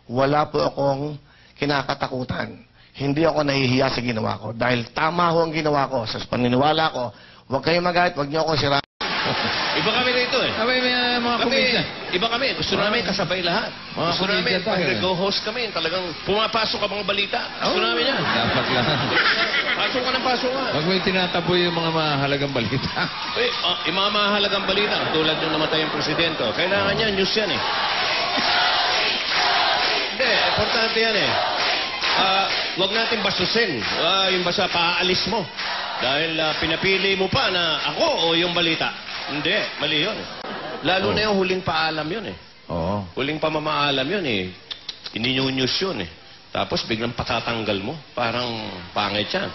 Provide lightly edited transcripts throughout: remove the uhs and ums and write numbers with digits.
Wala po akong kinakatakutan. Hindi ako nahihiya sa ginawa ko. Dahil tama ho ang ginawa ko. Sa paniniwala ko, huwag kayong magalit, huwag niyo ako sira. Iba kami rito eh. Abay, may mga komedya. Iba kami. Gusto namin kasabay lahat. Mga Gusto namin, komedya tayo pag eh. nag-host kami, talagang pumapasok ka mga balita. Gusto namin yan. Dapat lang. Pasok ka ng pasok ka. Huwag may tinataboy yung mga mahalagang balita. Yung mga mahalagang balita, tulad yung namatay yung presidente, kailangan niya, news yan eh. Hindi, importante yan eh. Huwag natin basusin. Yung basta paaalis mo. Dahil pinapili mo pa na ako o yung balita. Hindi, mali yun. Lalo na yung huling paalam yun eh. Oo. Huling pamamaalam yun eh. Ini-news yun eh. Tapos biglang patatanggal mo. Parang pangit yan.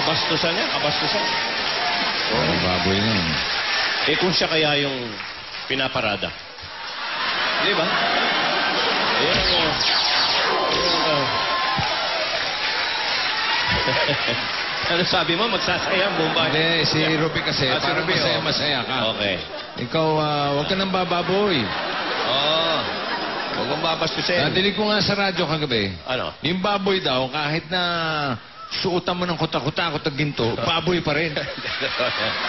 Kabastusan yan, kabastusan. Oh, baboy na yun. Eh kung siya kaya yung pinaparada. Di ba? Ano sabi mo? Magsasaya ang buong bahay? Hindi, si Ruby kasi, Si parang Ruby, masaya-masaya ka. Okay. Ikaw, huwag ka nang bababoy. Oo. Huwag mong babastusin. Nadinig ko nga sa radyo kagabi. Ano? Yung baboy daw, kahit na suotan mo ng kuta-kuta at ginto, baboy pa rin.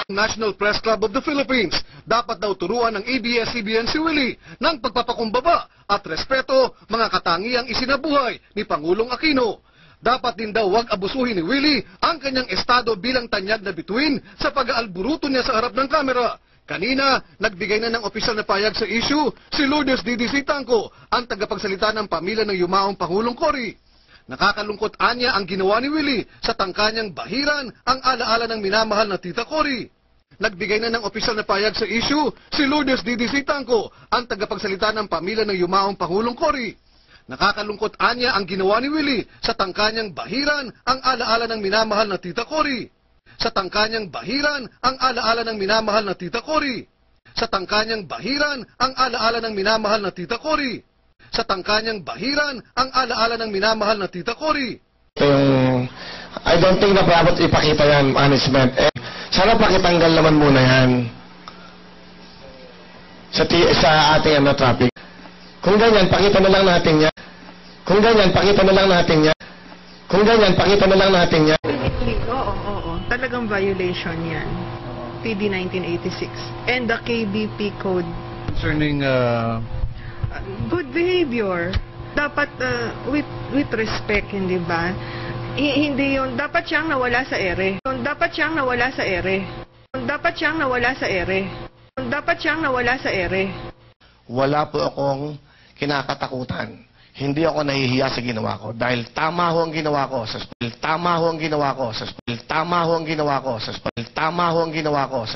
National Press Club of the Philippines, dapat daw turuan ng ABS-CBN si Willie ng pagpapakumbaba at respeto mga katangiang isinabuhay ni Pangulong Aquino. Dapat din daw wag abusuhin ni Willie ang kanyang estado bilang tanyag na bituin sa pag-aalburuto niya sa harap ng kamera. Kanina, nagbigay na ng opisyal na payag sa issue si Lourdes DDC Tanco, ang tagapagsalita ng pamilya ng yumaong Pangulong Cory. Nakakalungkot anya ang ginawa ni Willie sa tangka niyang bahiran ang alaala ng minamahal na Tita Cory. Nagbigay na ng opisyal na payag sa issue si Lourdes DDC Tanco, ang tagapagsalita ng pamilya ng yumaong Pangulong Cory. Nakakalungkot anya ang ginawa ni Willie sa tangka niyang bahiran ang alaala ng minamahal na Tita Cory. Sa tangka niyang bahiran ang alaala ng minamahal na Tita Cory. Sa tangka niyang bahiran ang alaala ng minamahal na Tita Cory. Sa tangka niyang bahiran ang alaala ng minamahal na Tita Cory. I don't think na dapat ipakita yan, management. Sana pakitanggal naman muna yan sa ating traffic. Kung ganyan, pakita na lang natin yan. Kung ganyan, pakita na lang natin yan. Kung ganyan, pakita na lang natin yan. Oo. Talagang violation yan. PD 1986. And the KBP code. Concerning, Good behavior. Dapat with respect, hindi ba? Hindi yun. Dapat siyang nawala sa ere. Dapat siyang nawala sa ere. Dapat siyang nawala sa ere. Dapat siyang nawala sa ere. Wala po akong kinakatakutan. Hindi ako nahihiya sa ginawa ko. Dahil tama ho ang ginawa ko. Tama ho ang ginawa ko. Tama ho ang ginawa ko. Tama ho ang ginawa ko.